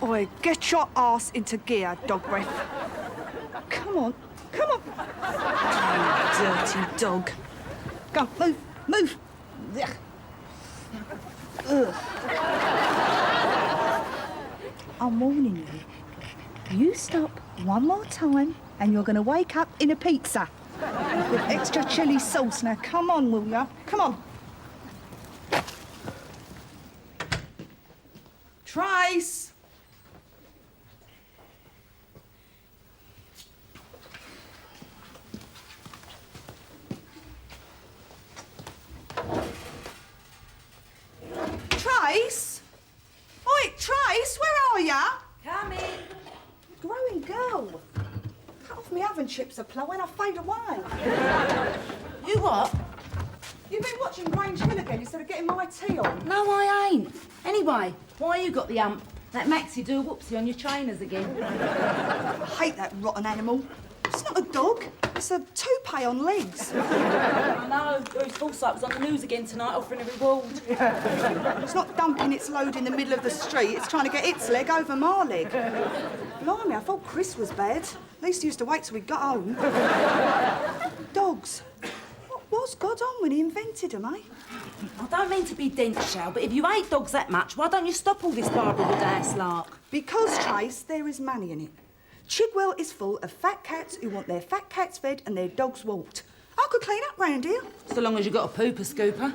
Oi, get your arse into gear, dog breath. Come on, come on. You dirty dog. Go, move, move. Ugh. Ugh. I'm warning you. You stop one more time and you're going to wake up in a pizza. With extra chilli sauce. Now, come on, will ya? Come on. Trace! Trace? Oi, Trace, where are ya? Coming. Growing girl. Cut off me oven chips are plowing, I'll fade away. You what? You've been watching Grange Hill again instead of getting my tea on. No, I ain't. Anyway, why you got the hump? That Maxie do a whoopsie on your trainers again. I hate that rotten animal. It's not a dog, it's a toupee on legs. I know. Bruce Forsyth was on the news again tonight offering a reward. It's not dumping its load in the middle of the street, it's trying to get its leg over my leg. Blimey, I thought Chris was bad. At least he used to wait till we got home. Dogs. What was God on when he invented them, eh? I don't mean to be dense, Shell, but if you hate dogs that much, why don't you stop all this Barbara Wood-ass lark? Because, Trace, there is money in it. Chigwell is full of fat cats who want their fat cats fed and their dogs walked. I could clean up round here. So long as you got a pooper scooper.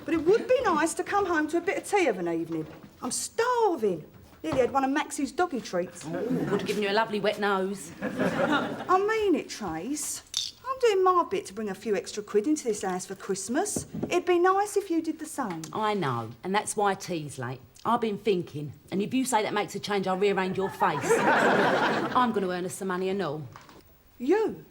But it would be nice to come home to a bit of tea of an evening. I'm starving. Nearly had one of Maxie's doggy treats. Would have given you a lovely wet nose. I mean it, Trace. I'm doing my bit to bring a few extra quid into this house for Christmas. It'd be nice if you did the same. I know, and that's why tea's late. I've been thinking, and if you say that makes a change, I'll rearrange your face. I'm going to earn us some money and all. You?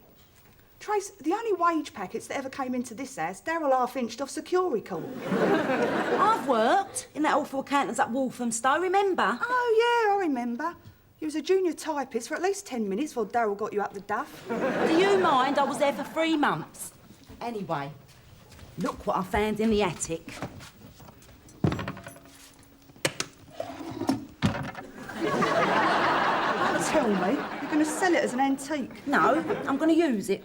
Trace, the only wage packets that ever came into this house, Daryl half-inched off security call. I've worked in that awful accountants at Walthamstow, remember? Oh, yeah, I remember. You was a junior typist for at least 10 minutes before Daryl got you up the duff. Do you mind? I was there for 3 months. Anyway, look what I found in the attic. Tell me, you're going to sell it as an antique? No, I'm going to use it.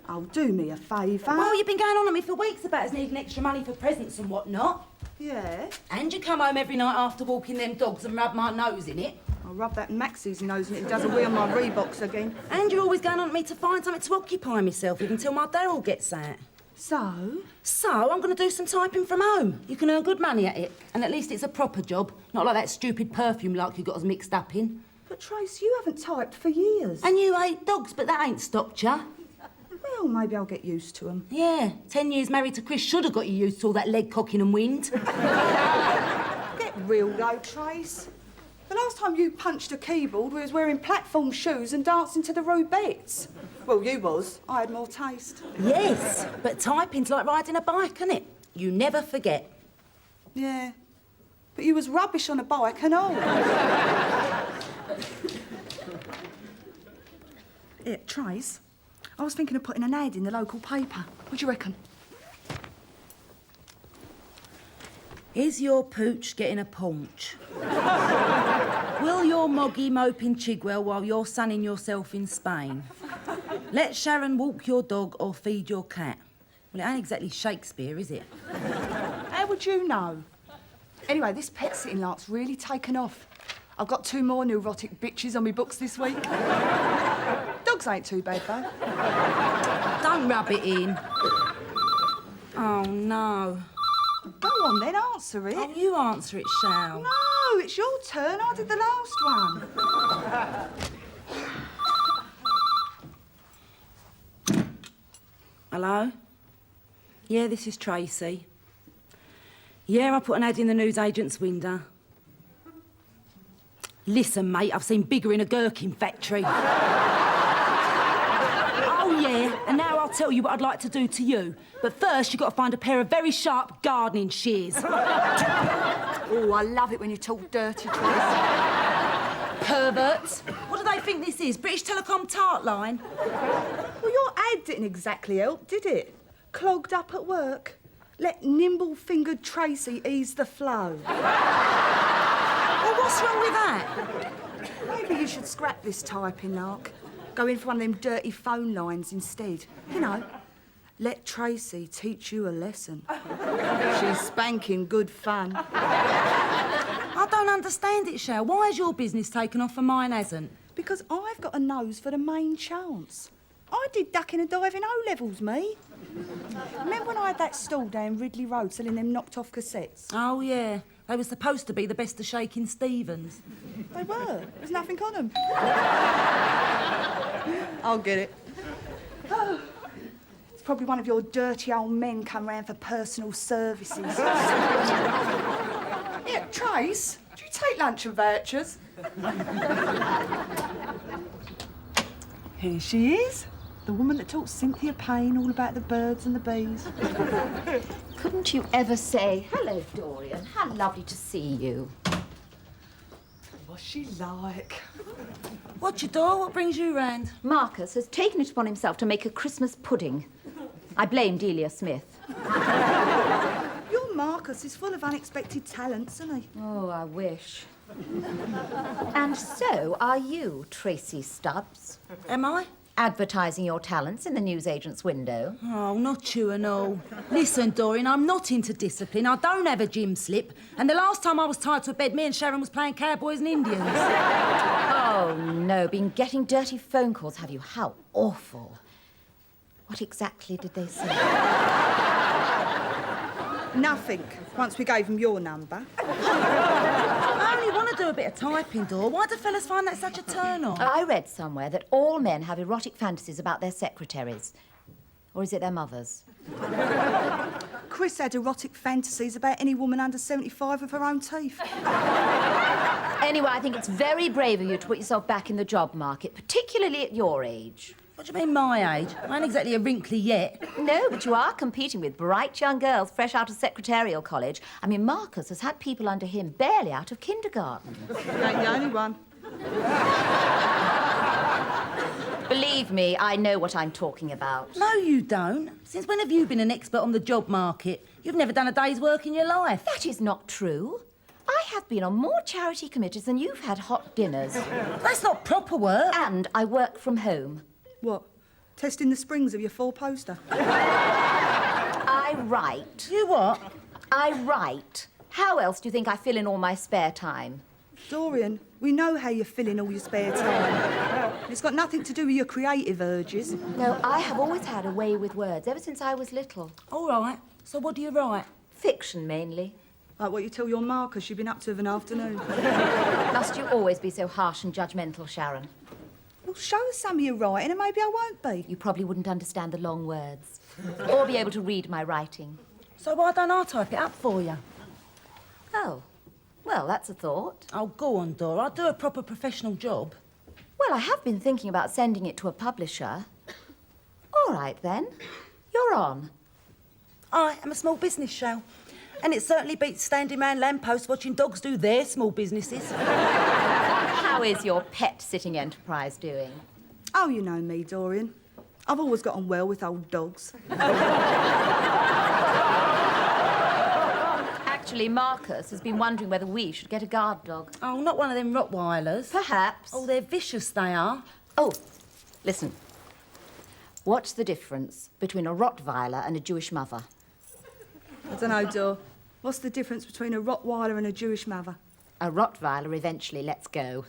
Oh, do me a favour. Well, you've been going on at me for weeks about us needing extra money for presents and whatnot. Yeah? And you come home every night after walking them dogs and rub my nose in it. I'll rub that Maxie's nose in it. It doesn't wheel my Reeboks again. And you're always going on at me to find something to occupy myself with until my Daryl gets out. So? So, I'm going to do some typing from home. You can earn good money at it. And at least it's a proper job, not like that stupid perfume like you got us mixed up in. But, Trace, you haven't typed for years. And you hate dogs, but that ain't stopped ya. Well, maybe I'll get used to them. Yeah, 10 years married to Chris should have got you used to all that leg cocking and wind. Get real, though, Trace. The last time you punched a keyboard, we was wearing platform shoes and dancing to the Rubettes. Well, you was. I had more taste. Yes, but typing's like riding a bike, isn't it? You never forget. Yeah, but you was rubbish on a bike and all. Yeah, Trace, I was thinking of putting an ad in the local paper. What do you reckon? Is your pooch getting a paunch? Will your moggy mope in Chigwell while you're sunning yourself in Spain? Let Sharon walk your dog or feed your cat. Well, it ain't exactly Shakespeare, is it? How would you know? Anyway, this pet sitting lark's really taken off. I've got 2 more neurotic bitches on my books this week. Dogs ain't too bad, though. Don't rub it in. Oh, no. Go on, then, answer it. Oh, you answer it, Shal. No, it's your turn. I did the last one. Hello? Yeah, this is Tracy. Yeah, I put an ad in the newsagent's window. Listen, mate, I've seen bigger in a gherkin factory. Oh, yeah, and now I'll tell you what I'd like to do to you. But first, you've got to find a pair of very sharp gardening shears. Oh, I love it when you talk dirty, Trace. Perverts. What do they think this is? British Telecom tart line? Well, your ad didn't exactly help, did it? Clogged up at work. Let nimble-fingered Tracy ease the flow. Well, what's wrong with that? Maybe you should scrap this typing lark. Go in for one of them dirty phone lines instead. You know, let Tracy teach you a lesson. She's spanking good fun. I don't understand it, Shell. Why has your business taken off and mine hasn't? Because I've got a nose for the main chance. I did ducking and diving O-levels, me. Remember when I had that stall down Ridley Road selling them knocked-off cassettes? Oh, yeah. They were supposed to be the best of Shaking Stevens. They were. There's nothing on them. I'll get it. Oh, it's probably one of your dirty old men come round for personal services. Yeah, Trace, do you take luncheon vouchers? Here she is. The woman that taught Cynthia Payne all about the birds and the bees. Couldn't you ever say, hello, Dorian, how lovely to see you? What's she like? What you do? What brings you round? Marcus has taken it upon himself to make a Christmas pudding. I blame Delia Smith. Your Marcus is full of unexpected talents, isn't he? Oh, I wish. And so are you, Tracy Stubbs. Am I? Advertising your talents in the newsagent's window. Oh, not you and all. Listen, Dorian, I'm not into discipline. I don't have a gym slip. And the last time I was tied to a bed, me and Sharon was playing cowboys and Indians. Oh, no, been getting dirty phone calls, have you? How awful. What exactly did they say? Nothing, once we gave him your number. I only want to do a bit of typing, Dor. Why do fellas find that such a turn-on? I read somewhere that all men have erotic fantasies about their secretaries. Or is it their mothers? Chris had erotic fantasies about any woman under 75 with her own teeth. Anyway, I think it's very brave of you to put yourself back in the job market, particularly at your age. What do you mean, my age? I ain't exactly a wrinkly yet. No, but you are competing with bright young girls fresh out of secretarial college. I mean, Marcus has had people under him barely out of kindergarten. Ain't the only one. Believe me, I know what I'm talking about. No, you don't. Since when have you been an expert on the job market? You've never done a day's work in your life. That is not true. I have been on more charity committees than you've had hot dinners. That's not proper work. And I work from home. What? Testing the springs of your four-poster? I write. You what? I write. How else do you think I fill in all my spare time? Dorian, we know how you fill in all your spare time. It's got nothing to do with your creative urges. No, I have always had a way with words, ever since I was little. All right. So what do you write? Fiction, mainly. Like what you tell your Marcus you've been up to of an afternoon. Must you always be so harsh and judgmental, Sharon? Well, show us some of your writing and maybe I won't be. You probably wouldn't understand the long words. Or be able to read my writing. So why don't I type it up for you? Oh, well, that's a thought. Oh, go on, Dor. I'll do a proper professional job. Well, I have been thinking about sending it to a publisher. All right, then. You're on. I am a small business show. And it certainly beats standing round lampposts watching dogs do their small businesses. How is your pet-sitting enterprise doing? Oh, you know me, Dorian. I've always got on well with old dogs. Actually, Marcus has been wondering whether we should get a guard dog. Oh, not one of them Rottweilers. Perhaps. Oh, they're vicious, they are. Oh, listen. What's the difference between a Rottweiler and a Jewish mother? I don't know, Dor. What's the difference between a Rottweiler and a Jewish mother? A Rottweiler eventually lets go.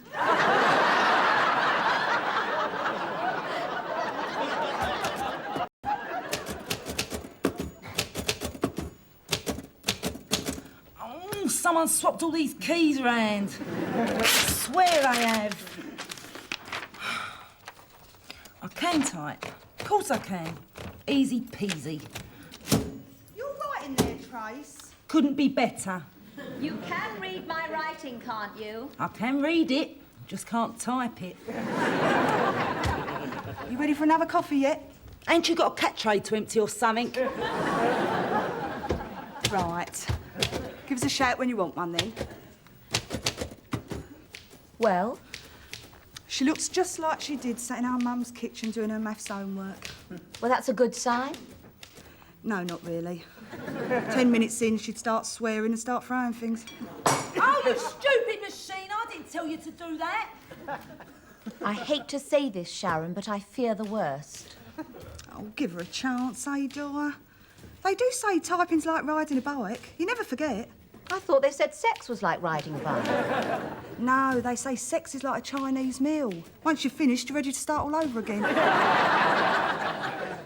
Oh, someone swapped all these keys round. I swear I have. I can type. Of course I can. Easy peasy. You're writing there, Trace. Couldn't be better. You can read my writing, can't you? I can read it, just can't type it. You ready for another coffee yet? Ain't you got a cat tray to empty or something? Right. Give us a shout when you want one, then. Well? She looks just like she did sat in our mum's kitchen doing her maths homework. Well, that's a good sign. No, not really. 10 minutes in, she'd start swearing and start throwing things. Oh, you stupid machine! I didn't tell you to do that. I hate to say this, Sharon, but I fear the worst. Oh, give her a chance, eh, Dora? They do say typing's like riding a bike. You never forget. I thought they said sex was like riding a bike. No, they say sex is like a Chinese meal. Once you're finished, you're ready to start all over again.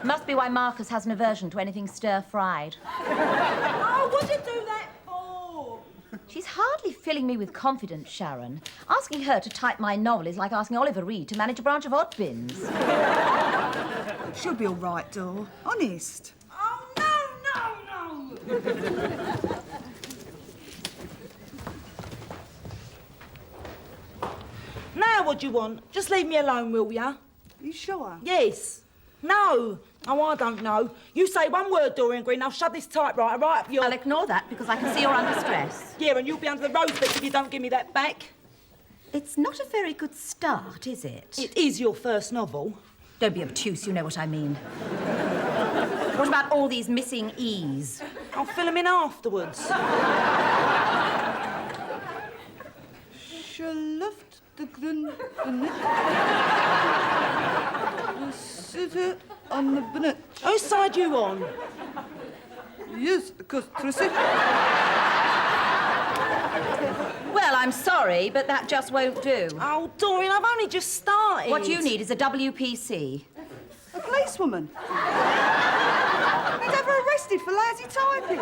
Must be why Marcus has an aversion to anything stir-fried. Oh, what'd you do that for? She's hardly filling me with confidence, Sharon. Asking her to type my novel is like asking Oliver Reed to manage a branch of Oddbins. She'll be all right, Dora. Honest. Oh, no. Now what do you want? Just leave me alone, will ya? You sure? Yes. No. Oh, I don't know. You say one word, Dorian Green, I'll shove this typewriter right up your... I'll ignore that because I can see you're under stress. Yeah, and you'll be under the rose bush if you don't give me that back. It's not a very good start, is it? It is your first novel. Don't be obtuse, you know what I mean. What about all these missing E's? I'll fill them in afterwards. Luft de grun sit on the bonnet. Whose side you on? Yes, because Trissy. Well, I'm sorry, but that just won't do. Oh, Dorian, I've only just started. What you need is a WPC. A policewoman. He'd have her arrested for lousy typing.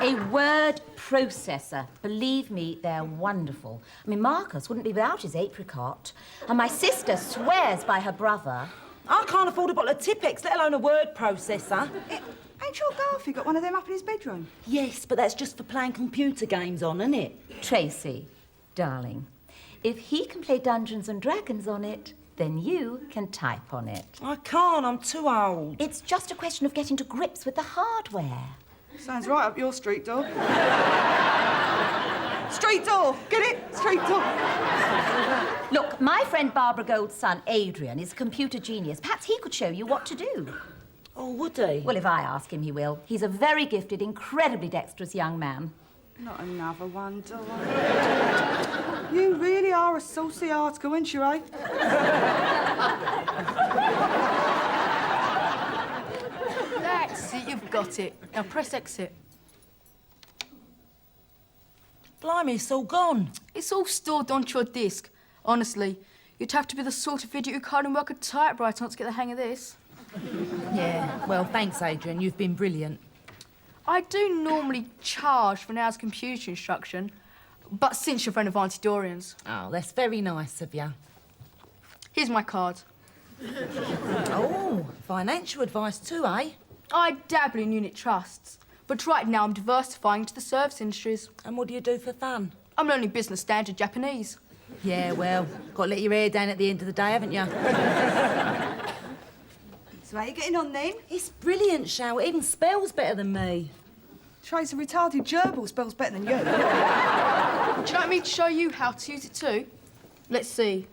A word processor. Believe me, they're wonderful. I mean, Marcus wouldn't be without his apricot. And my sister swears by her brother. I can't afford a bottle of Tippex, let alone a word processor. Ain't your Garfy got one of them up in his bedroom? Yes, but that's just for playing computer games on, isn't it? Tracy, darling, if he can play Dungeons and Dragons on it, then you can type on it. I can't, I'm too old. It's just a question of getting to grips with the hardware. Sounds right up your street door. Street door! Get it? Street door. Look, my friend Barbara Gold's son, Adrian, is a computer genius. Perhaps he could show you what to do. Oh, would he? Well, if I ask him, he will. He's a very gifted, incredibly dexterous young man. Not another one, Dora. You really are a saucy article, ain't you, eh? That's it, you've got it. Now press exit. Blimey, it's all gone. It's all stored onto your disc. Honestly, you'd have to be the sort of idiot who can't even work a typewriter not to get the hang of this. Yeah, well, thanks, Adrian. You've been brilliant. I do normally charge for an hour's computer instruction, but since you're a friend of Auntie Dorian's. Oh, that's very nice of you. Here's my card. Oh, financial advice too, eh? I dabble in unit trusts, but right now I'm diversifying into the service industries. And what do you do for fun? I'm learning business standard Japanese. Yeah, well, got to let your hair down at the end of the day, haven't you? So how you getting on then? It's brilliant, Shao. It even spells better than me. Trace a retarded gerbil spells better than you. Would you like me to show you how to use it too? Let's see.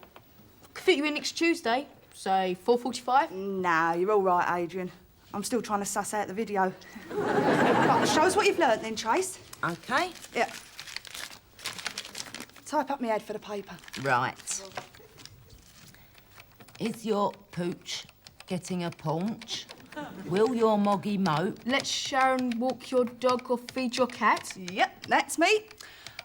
Could fit you in next Tuesday, say 4:45. Nah, you're all right, Adrian. I'm still trying to suss out the video. Right, show us what you've learnt then, Trace. OK. Yeah. Type up my ad for the paper. Right. Is your pooch getting a paunch? Will your moggy mope? Let Sharon walk your dog or feed your cat. Yep, that's me.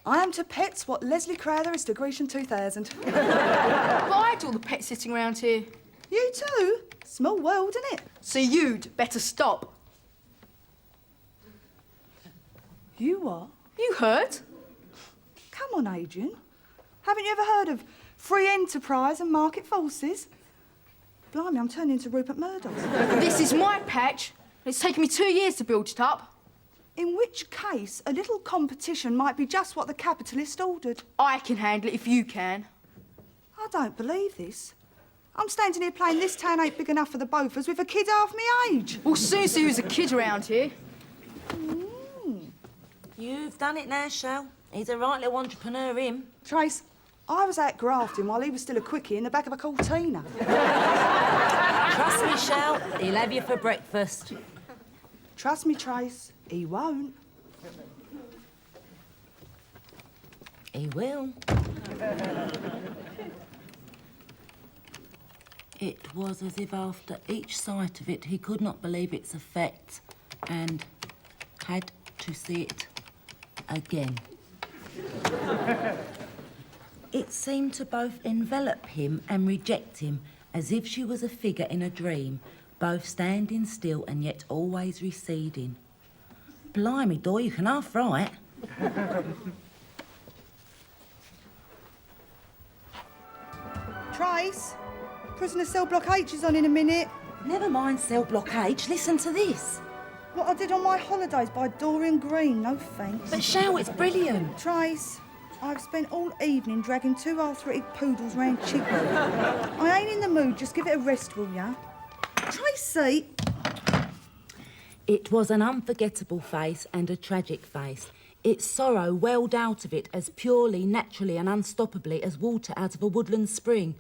I am to pets what Leslie Crowther is to Grecian 2000. But I do all the pet sitting around here. You too? Small world, isn't it? So you'd better stop. You what? You heard? Come on, Adrian. Haven't you ever heard of free enterprise and market forces? Blimey, I'm turning into Rupert Murdoch. This is my patch. It's taken me 2 years to build it up. In which case, a little competition might be just what the capitalist ordered. I can handle it if you can. I don't believe this. I'm standing here playing This Town Ain't Big Enough for the Both of Us with a kid half my age. We'll soon see who's a kid around here. You've done it now, Shao. He's a right little entrepreneur, him. Trace, I was out grafting while he was still a quickie in the back of a Cortina. Trust me, Shao. He'll have you for breakfast. Trust me, Trace, he won't. He will. It was as if after each sight of it he could not believe its effect and had to see it again. It seemed to both envelop him and reject him, as if she was a figure in a dream, both standing still and yet always receding. Blimey, Doy, you can half write. Trace, prisoner cell block H is on in a minute. Never mind cell block H, listen to this. What I did on my holidays by Dorian Green, no thanks. But Shell, it's brilliant. Trace, I've spent all evening dragging 2 arthritic poodles round Chigwell. I ain't in the mood, just give it a rest, will ya? Tracy! It was an unforgettable face and a tragic face. Its sorrow welled out of it as purely, naturally and unstoppably as water out of a woodland spring.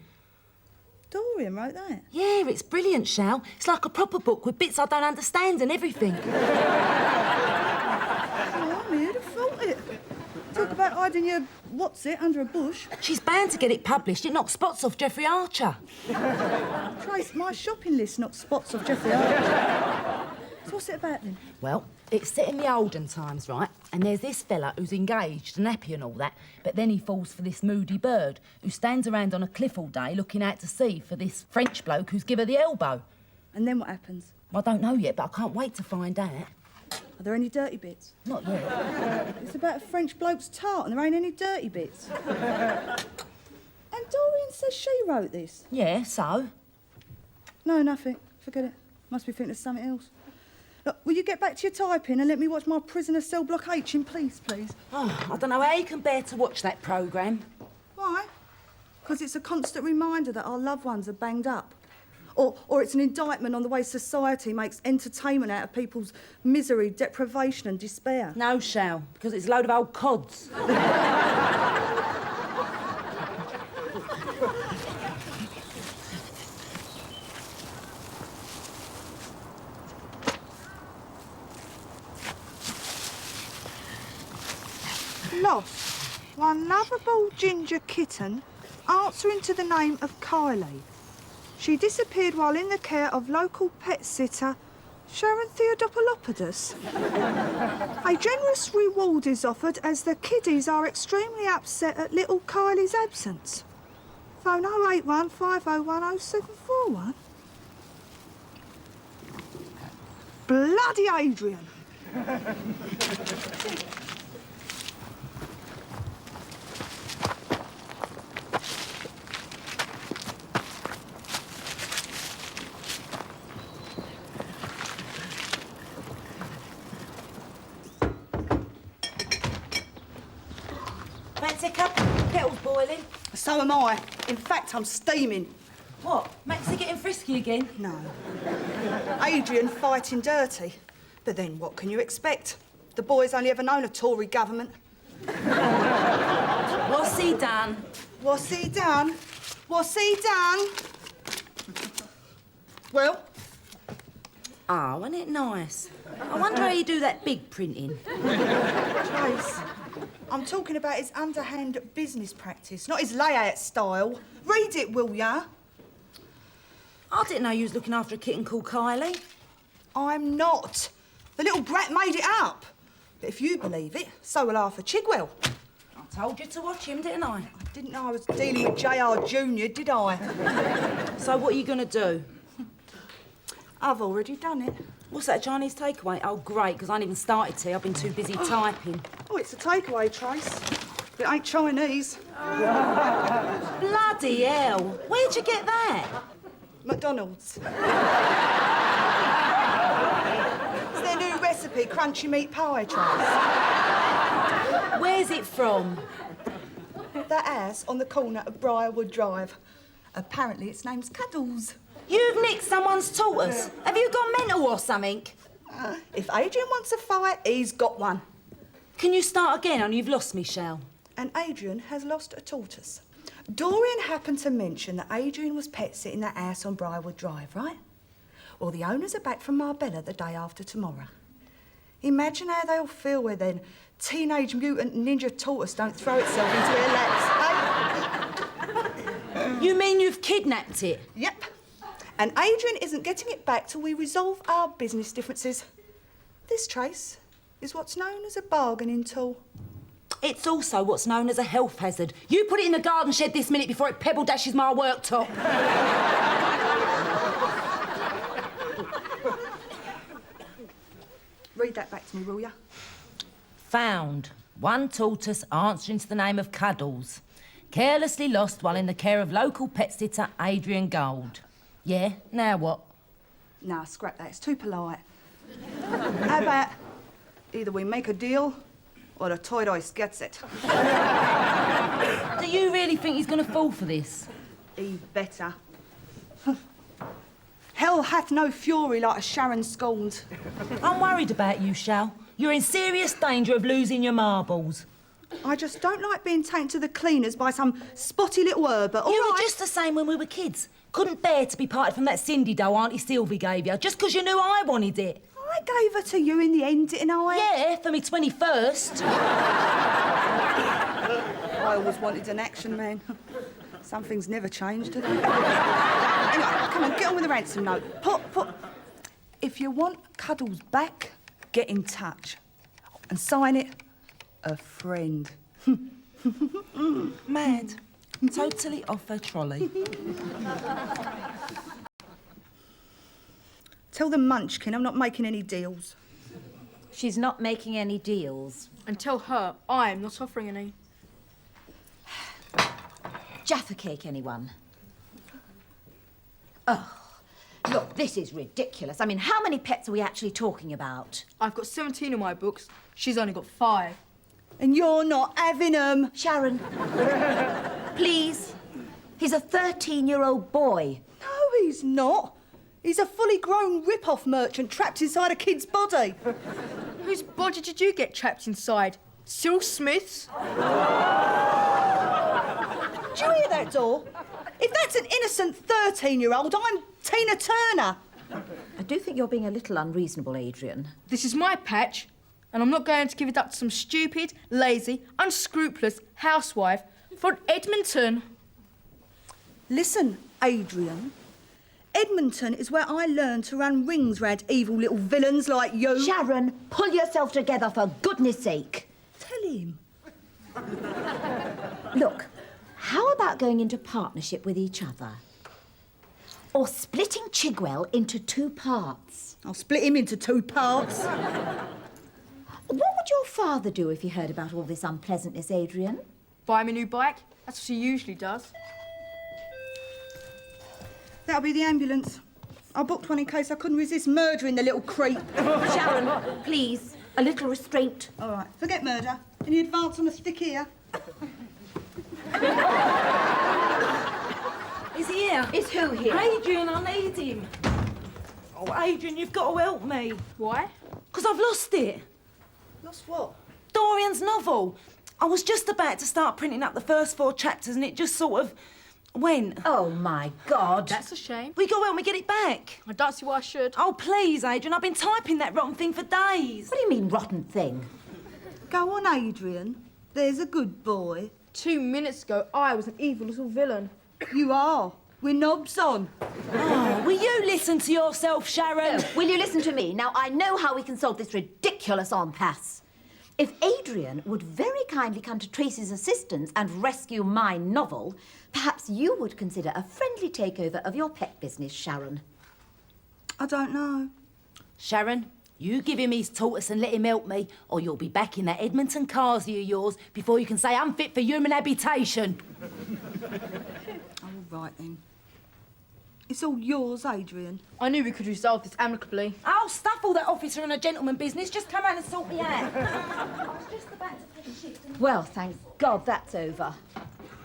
Dorian wrote that. Yeah, it's brilliant, Shell. It's like a proper book with bits I don't understand and everything. Blimey, who'd have thought it? Talk about hiding your what's-it under a bush. She's bound to get it published. It knocks spots off Geoffrey Archer. Trace, my shopping list knocks spots off Geoffrey Archer. So what's it about then? Well, it's set in the olden times, right? And there's this fella who's engaged and happy and all that, but then he falls for this moody bird who stands around on a cliff all day looking out to sea for this French bloke who's give her the elbow. And then what happens? I don't know yet, but I can't wait to find out. Are there any dirty bits? Not yet. It's about a French bloke's tart and there ain't any dirty bits. And Dorian says she wrote this. Yeah, so? No, nothing. Forget it. Must be thinking of something else. Look, will you get back to your typing and let me watch my prisoner cell block H in peace, please? Oh, I don't know how you can bear to watch that programme. Why? Because it's a constant reminder that our loved ones are banged up. Or it's an indictment on the way society makes entertainment out of people's misery, deprivation and despair. No, Shell, because it's a load of old cods. Lost, one lovable ginger kitten answering to the name of Kylie. She disappeared while in the care of local pet sitter Sharon Theodopolopoulos. A generous reward is offered as the kiddies are extremely upset at little Kylie's absence. Phone 081 501 0741. Bloody Adrian! Fancy a cup? Kettle's boiling. So am I. In fact, I'm steaming. What? Maxie getting frisky again? No. Adrian fighting dirty. But then what can you expect? The boy's only ever known a Tory government. What's he done? What's he done? What's he done? Well, Oh, isn't it nice? I wonder how you do that big printing. Trace, I'm talking about his underhand business practice, not his layout style. Read it, will ya? I didn't know you was looking after a kitten called Kylie. I'm not. The little brat made it up. But if you believe it, so will Arthur Chigwell. I told you to watch him, didn't I? I didn't know I was dealing with J.R. Jr., did I? So what are you going to do? I've already done it. What's that, Chinese takeaway? Oh, great, because I ain't even started tea. I've been too busy typing. Oh, it's a takeaway, Trace. It ain't Chinese. Bloody hell. Where'd you get that? McDonald's. It's their new recipe, crunchy meat pie, Trace. Where's it from? That house on the corner of Briarwood Drive. Apparently its name's Cuddles. You've nicked someone's tortoise. Have you gone mental or something? If Adrian wants a fight, he's got one. Can you start again or you've lost me, Shell? And Adrian has lost a tortoise. Dorian happened to mention that Adrian was pet sitting that house on Briarwood Drive, right? Well, the owners are back from Marbella the day after tomorrow. Imagine how they'll feel when then Teenage Mutant Ninja Tortoise don't throw itself into their laps, eh? You mean you've kidnapped it? Yep. And Adrian isn't getting it back till we resolve our business differences. This trace is what's known as a bargaining tool. It's also what's known as a health hazard. You put it in the garden shed this minute before it pebble dashes my worktop. Read that back to me, will ya? Found. One tortoise answering to the name of Cuddles. Carelessly lost while in the care of local pet sitter Adrian Gold. Yeah, now what? Nah, scrap that. It's too polite. How about either we make a deal or the tortoise gets it? Do you really think he's going to fall for this? He better. Hell hath no fury like a Sharon scorned. I'm worried about you, Shal. You're in serious danger of losing your marbles. I just don't like being taken to the cleaners by some spotty little herb, but all You were right. just the same when we were kids. Couldn't bear to be parted from that Cindy dough Auntie Sylvie gave you, just 'cause you knew I wanted it. I gave her to you in the end, didn't I? Yeah, for me 21st. I always wanted an action man. Some things never changed, do they? Anyway, come on, get on with the ransom note. Put. If you want Cuddles back, get in touch. And sign it, a friend. Mad. Totally off her trolley. Tell the Munchkin I'm not making any deals. She's not making any deals. And tell her I'm not offering any. Jaffa cake, anyone? Oh, look, this is ridiculous. I mean, how many pets are we actually talking about? I've got 17 in my books. She's only got 5. And you're not having them. Sharon, please. He's a 13-year-old boy. No, he's not. He's a fully grown rip-off merchant trapped inside a kid's body. Whose body did you get trapped inside? Cyril Smith's? Do you hear that, door? If that's an innocent 13-year-old, I'm Tina Turner. I do think you're being a little unreasonable, Adrian. This is my patch, and I'm not going to give it up to some stupid, lazy, unscrupulous housewife from Edmonton. Listen, Adrian. Edmonton is where I learned to run rings round evil little villains like you. Sharon, pull yourself together for goodness sake. Tell him. Look, how about going into partnership with each other? Or splitting Chigwell into 2 parts? I'll split him into 2 parts. What would your father do if he heard about all this unpleasantness, Adrian? Buy me a new bike? That's what she usually does. That'll be the ambulance. I booked one in case I couldn't resist murdering the little creep. Sharon, please, a little restraint. All right, forget murder. Any advance on a stick here? Is he here? Is who here? Adrian, I need him. Oh, Adrian, you've got to help me. Why? 'Cause I've lost it. Lost what? Dorian's novel. I was just about to start printing up the first 4 chapters and it just sort of went. Oh, my God. That's a shame. We got to help me get it back. I don't see why I should. Oh, please, Adrian, I've been typing that rotten thing for days. What do you mean, rotten thing? Go on, Adrian. There's a good boy. 2 minutes ago, I was an evil little villain. You are. We're knobs on. Oh, will you listen to yourself, Sharon? Will you listen to me? Now, I know how we can solve this ridiculous impasse. If Adrian would very kindly come to Tracy's assistance and rescue my novel, perhaps you would consider a friendly takeover of your pet business, Sharon. I don't know. Sharon, you give him his tortoise and let him help me, or you'll be back in that Edmonton carsy of yours before you can say I'm fit for human habitation. All right, then. It's all yours, Adrian. I knew we could resolve this amicably. I'll stuff all that officer and a gentleman business. Just come out and sort me out. I was just about to take a shift. Well, thank God that's over.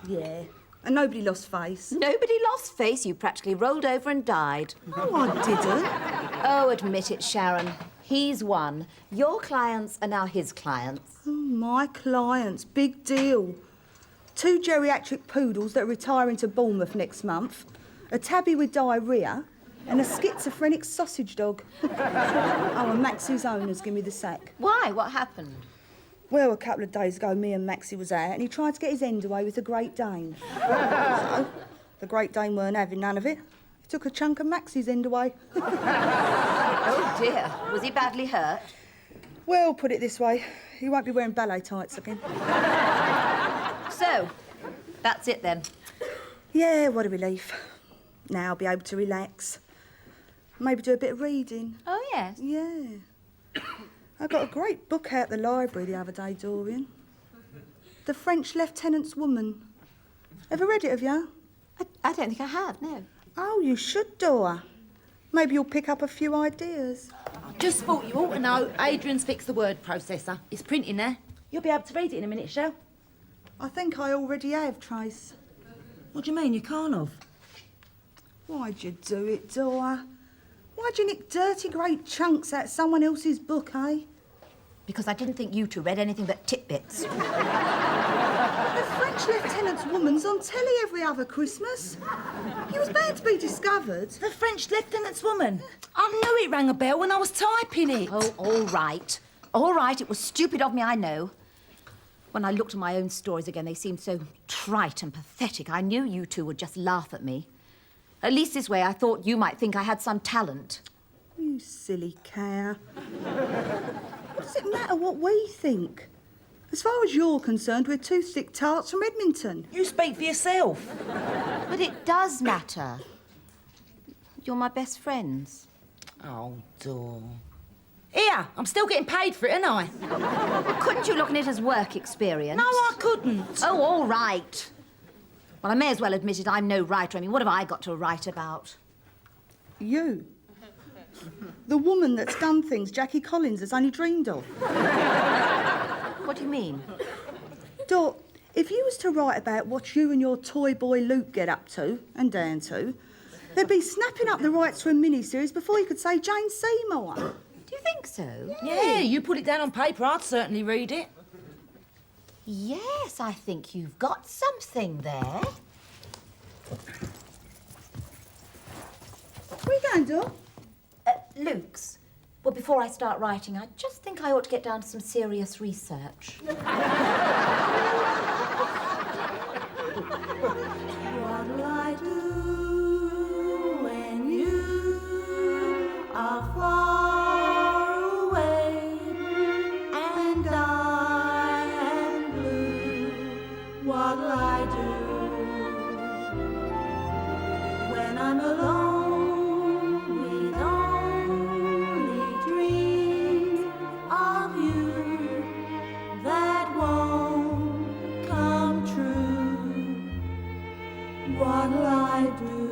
Yeah. And nobody lost face. Nobody lost face. You practically rolled over and died. No, I didn't. Oh, admit it, Sharon. He's won. Your clients are now his clients. Oh, my clients. Big deal. 2 geriatric poodles that are retiring to Bournemouth next month. A tabby with diarrhoea. And a schizophrenic sausage dog. Oh, and Maxie's owners give me the sack. Why? What happened? Well, a couple of days ago, me and Maxie was out and he tried to get his end away with the Great Dane. So, the Great Dane weren't having none of it. He took a chunk of Maxie's end away. Oh, dear. Was he badly hurt? Well, put it this way, he won't be wearing ballet tights again. So, that's it then? Yeah, what a relief. Now I'll be able to relax. Maybe do a bit of reading. Oh, yes. Yeah. I got a great book out the library the other day, Dorian. The French Lieutenant's Woman. Ever read it, have you? I don't think I have, no. Oh, you should, Dora. Maybe you'll pick up a few ideas. I just thought you ought to know Adrian's fixed the word processor. It's printing there. You'll be able to read it in a minute, Shell. I think I already have, Trace. What do you mean, you can't have? Why'd you do it, Dora? Why'd you nick dirty great chunks out of someone else's book, eh? Because I didn't think you two read anything but titbits. The French Lieutenant's Woman's on telly every other Christmas. He was bound to be discovered. The French Lieutenant's Woman. I knew it rang a bell when I was typing it. Oh, all right. All right, it was stupid of me, I know. When I looked at my own stories again, they seemed so trite and pathetic. I knew you two would just laugh at me. At least this way I thought you might think I had some talent. You silly cow. What does it matter what we think? As far as you're concerned, we're two thick tarts from Edmonton. You speak for yourself. But it does matter. You're my best friends. Oh, Dor. Here, I'm still getting paid for it, ain't I? Well, couldn't you look at it as work experience? No, I couldn't. Oh, all right. Well, I may as well admit it, I'm no writer. I mean, what have I got to write about? You. The woman that's done things Jackie Collins has only dreamed of. What do you mean? Dot, if you was to write about what you and your toy boy Luke get up to, and down to, they'd be snapping up the rights to a mini-series before you could say Jane Seymour. Do you think so? Yeah, you put it down on paper, I'd certainly read it. Yes, I think you've got something there. Where you going, Dot? Luke's. Well, before I start writing, I just think I ought to get down to some serious research. What'll I do when you are far away and I am blue? What'll I do when I'm alone with only dreams of you that won't come true? What'll I do?